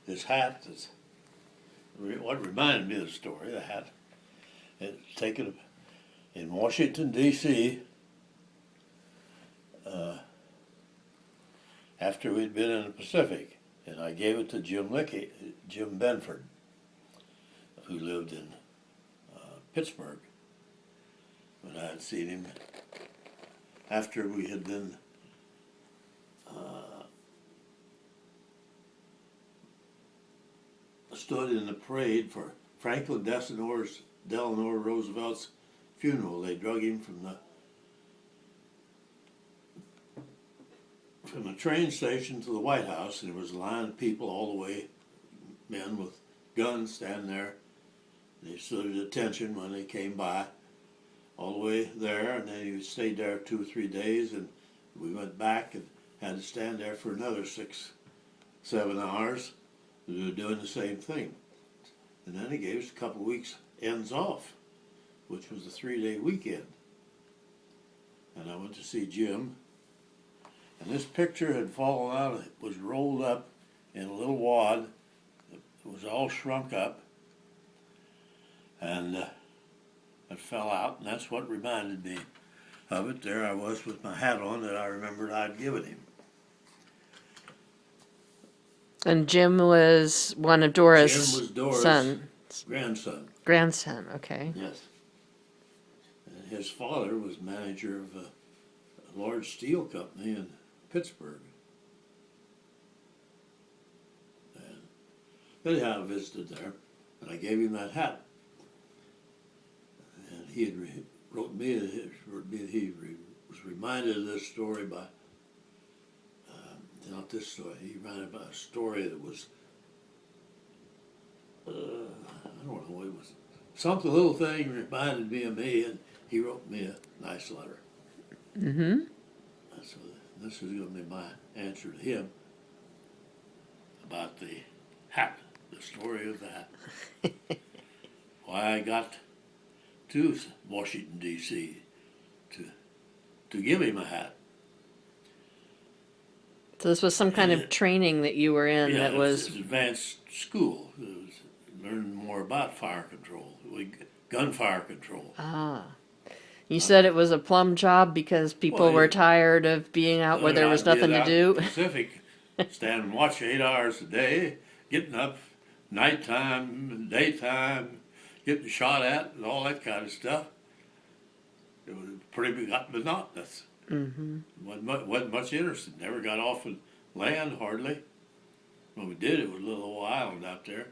this hat is what reminded me of the story. The hat, it's taken in Washington D.C. After we'd been in the Pacific, and I gave it to Jim Benford, who lived in Pittsburgh. When I had seen him after we had been stood in the parade for Franklin Delano Roosevelt's funeral. They drug him from the train station to the White House, and there was a line of people all the way, men with guns standing there. They stood at attention when they came by, all the way there, and then he stayed there 2 or 3 days, and we went back and had to stand there for another 6, 7 hours. We were doing the same thing. And then he gave us a couple of weeks ends off, which was a 3-day weekend. And I went to see Jim, and this picture had fallen out, it was rolled up in a little wad. It was all shrunk up, and it fell out, and that's what reminded me of it. There I was with my hat on that I remembered I'd given him. And Jim was one of Dora's, Jim was Dora's sons. grandson. Grandson, okay. Yes. And his father was manager of a large steel company in Pittsburgh. And anyhow, I visited there, and I gave him that hat. And he had wrote me, he was reminded of this story by, not this story, he reminded by a story that was, I don't know what it was. Something, little thing reminded me of me, and he wrote me a nice letter. Mm-hmm. So this is going to be my answer to him about the hat, the story of the hat. Why I got to Washington, D.C. to give him a hat. So this was some kind of training that you were in that was... It was advanced school. It was learning more about fire control, gunfire control. Ah. You said it was a plum job because people were tired of being out where there was nothing to do? In the Pacific, stand and watch 8 hours a day, getting up nighttime, daytime, getting shot at, and all that kind of stuff. It was pretty monotonous. Mm-hmm. Wasn't much interested. Never got off of land, hardly. When we did, it was a little island out there,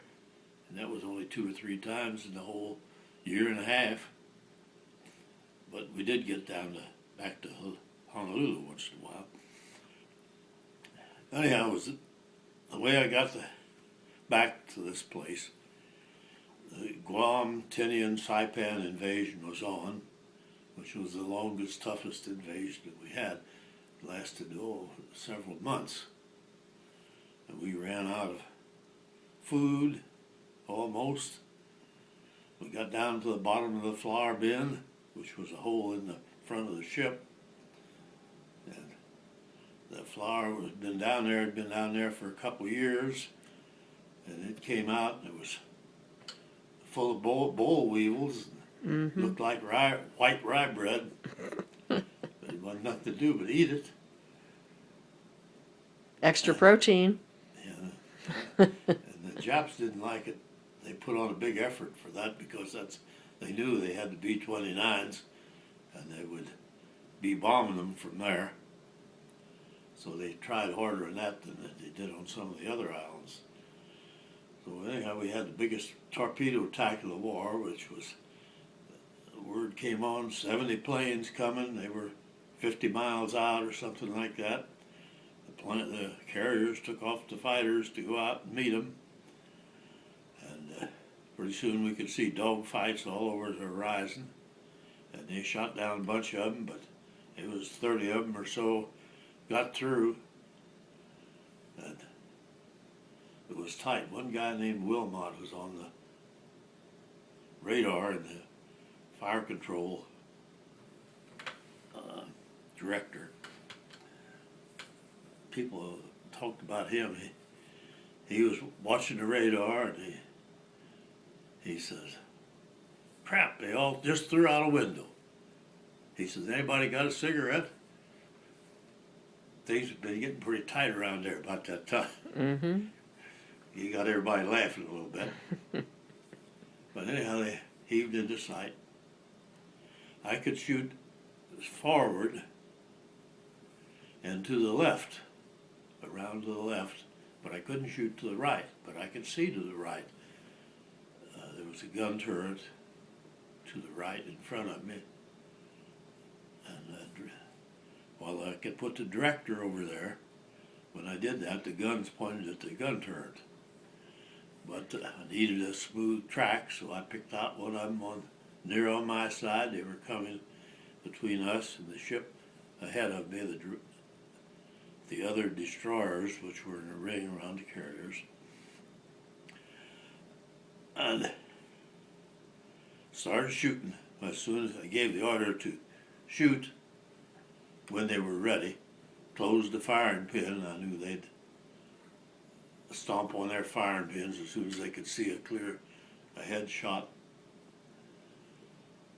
and that was only 2 or 3 times in the whole year and a half. But we did get back to Honolulu once in a while. Anyhow, it was the way I got back to this place. The Guam, Tinian, Saipan invasion was on, which was the longest, toughest invasion that we had. It lasted, several months. And we ran out of food, almost. We got down to the bottom of the flour bin, which was a hole in the front of the ship. And the flour had been down there for a couple of years. And it came out, and it was full of boll weevils. Mm-hmm. Looked like white rye bread, but it wasn't nothing to do but eat it. Extra protein. Yeah. And the Japs didn't like it. They put on a big effort for that because they knew they had the B-29s, and they would be bombing them from there. So they tried harder on that than they did on some of the other islands. So anyhow, we had the biggest torpedo attack of the war, which was, word came on, 70 planes coming. They were 50 miles out or something like that. The carriers took off the fighters to go out and meet them. And pretty soon we could see dog fights all over the horizon. And they shot down a bunch of them, but it was 30 of them or so got through. And it was tight. One guy named Wilmot was on the radar and the fire control director. People talked about him. he was watching the radar, and he says, "Crap, they all just threw out a window." He says, "Anybody got a cigarette?" Things have been getting pretty tight around there about that time. Mm-hmm. He got everybody laughing a little bit. But anyhow, they heaved into sight. I could shoot forward and to the left, around to the left, but I couldn't shoot to the right, but I could see to the right. There was a gun turret to the right in front of me. And while I could put the director over there, when I did that, the guns pointed at the gun turret. But I needed a smooth track, so I picked out one of them near on my side. They were coming between us and the ship ahead of me, the other destroyers, which were in a ring around the carriers. And started shooting as soon as I gave the order to shoot. When they were ready, closed the firing pin. I knew they'd stomp on their firing pins as soon as they could see a clear ahead shot,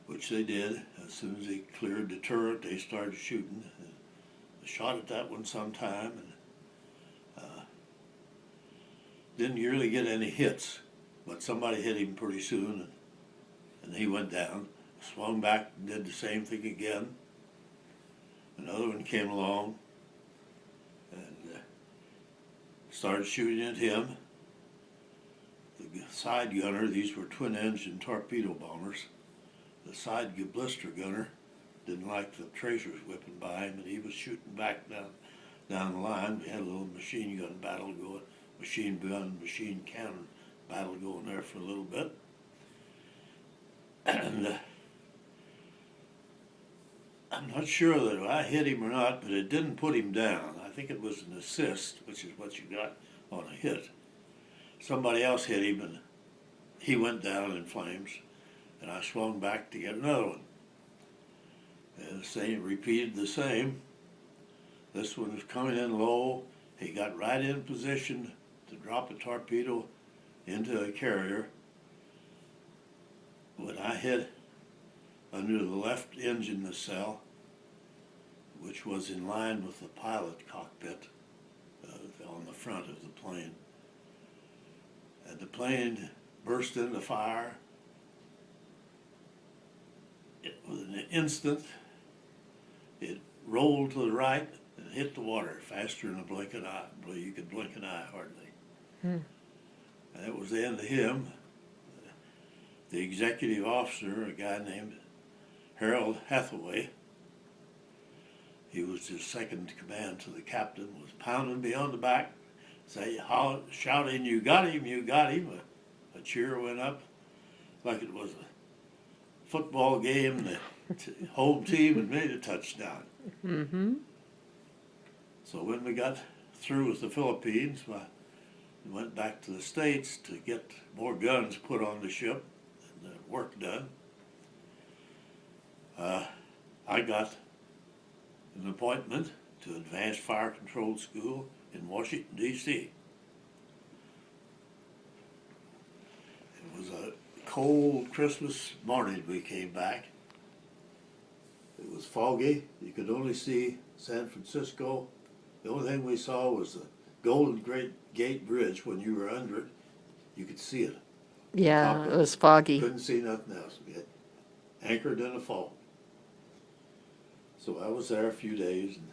which they did. As soon as they cleared the turret, they started shooting. I shot at that one sometime, and didn't really get any hits, but somebody hit him pretty soon, and he went down. Swung back and did the same thing again. Another one came along and started shooting at him. The side gunner, these were twin-engine torpedo bombers. The side blister gunner didn't like the tracers whipping by him, and he was shooting back down the line. We had a little machine gun battle going, machine cannon battle going there for a little bit. And I'm not sure that I hit him or not, but it didn't put him down. I think it was an assist, which is what you got on a hit. Somebody else hit him, and he went down in flames, and I swung back to get another one. And the same, repeated the same. This one was coming in low. He got right in position to drop a torpedo into a carrier. When I hit under the left engine nacelle, which was in line with the pilot cockpit on the front of the plane. And the plane burst into fire. Within an instant, it rolled to the right and hit the water faster than a blink of an eye. You could blink an eye hardly. And that was the end of him. The executive officer, a guy named Harold Hathaway, he was his second in command to the captain, was pounding me on the back, shouting, "You got him, you got him." A cheer went up like it was a football game. The home team had made a touchdown. Mm-hmm. So when we got through with the Philippines, we went back to the States to get more guns put on the ship and the work done. I got an appointment to Advanced Fire Control School in Washington, D.C. It was a cold Christmas morning we came back. It was foggy. You could only see San Francisco. The only thing we saw was the Golden Gate Bridge. When you were under it, you could see it. Yeah, it was foggy. Couldn't see nothing else. We had anchored in a fog. So I was there a few days and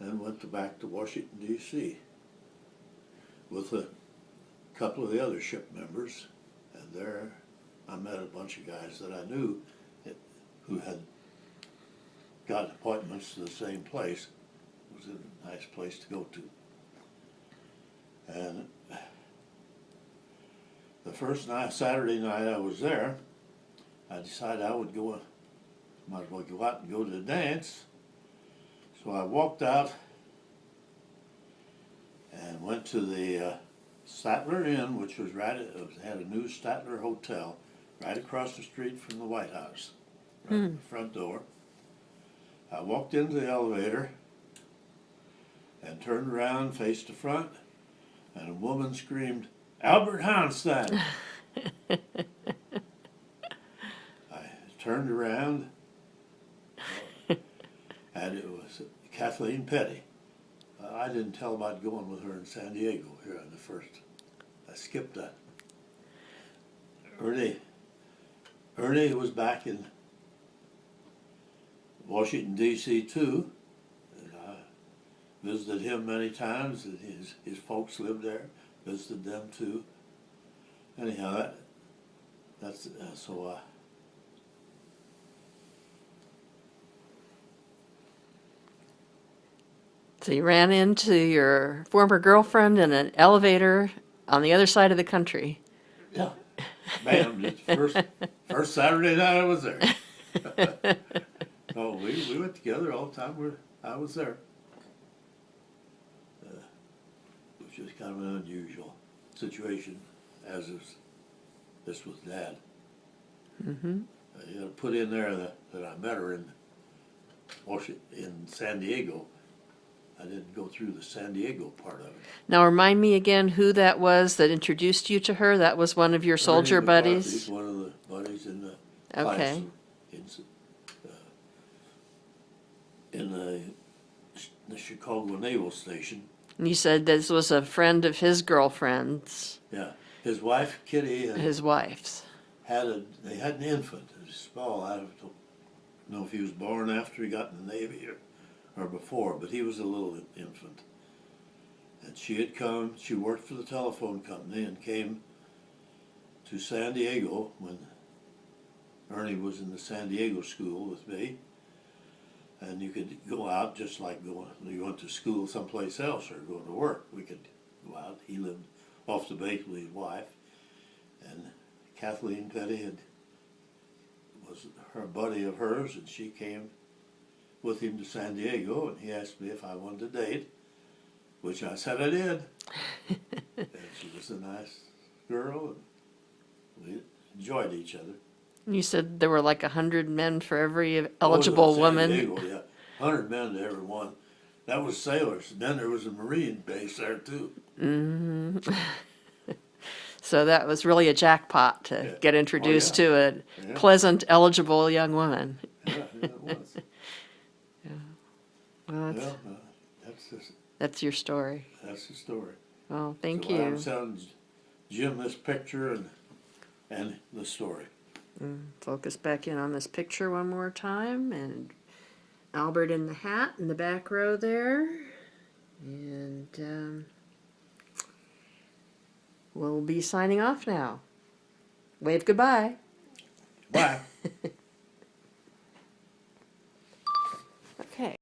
then went back to Washington, D.C. with a couple of the other ship members. And there I met a bunch of guys that I knew who had got appointments to the same place. It was a nice place to go to. And the first night, Saturday night I was there, I decided I would might as well go out and go to the dance. So I walked out and went to the Statler Inn, which was had a new Statler Hotel right across the street from the White House, right at the front door. I walked into the elevator and turned around, faced the front, and a woman screamed, "Albert Hauenstein!" I turned around, and it was Kathleen Petty. I didn't tell about going with her in San Diego here on the first. I skipped that. Ernie was back in Washington, D.C. too. And I visited him many times, and his folks lived there, visited them too. Anyhow, that's so. So you ran into your former girlfriend in an elevator on the other side of the country. Yeah, bam! Just first Saturday night I was there. Oh, we went together all the time. I was there. Which was kind of an unusual situation, as is this was Dad. Mm-hmm. You got to put in there that I met her in Washington, in San Diego. I didn't go through the San Diego part of it. Now remind me again who that was that introduced you to her. That was one of your soldier Ernie McCarthy's buddies? one of the buddies in the Okay. class in the Chicago Naval Station. And you said this was a friend of his girlfriend's, Yeah, his wife Kitty his wife's. they had an infant, a small. I don't know if he was born after he got in the Navy or before, but he was a little infant. And she had come. She worked for the telephone company and came to San Diego when Ernie was in the San Diego school with me. And you could go out just like you went to school someplace else or going to work. We could go out. He lived off the base with his wife. And Kathleen Petty was her buddy of hers, and she came with him to San Diego, and he asked me if I wanted to date, which I said I did. And she was a nice girl, and we enjoyed each other. You said there were like 100 men for every eligible San woman. Diego, yeah. 100 men to every one. That was sailors. And then there was a Marine base there, too. Mm-hmm. So that was really a jackpot to get introduced to a pleasant, eligible young woman. Yeah, it was. Well, that's your story. That's the story. Well, thank so you. I'm sending Jim this picture and the story. Focus back in on this picture one more time, and Albert in the hat in the back row there, and we'll be signing off now. Wave goodbye. Bye.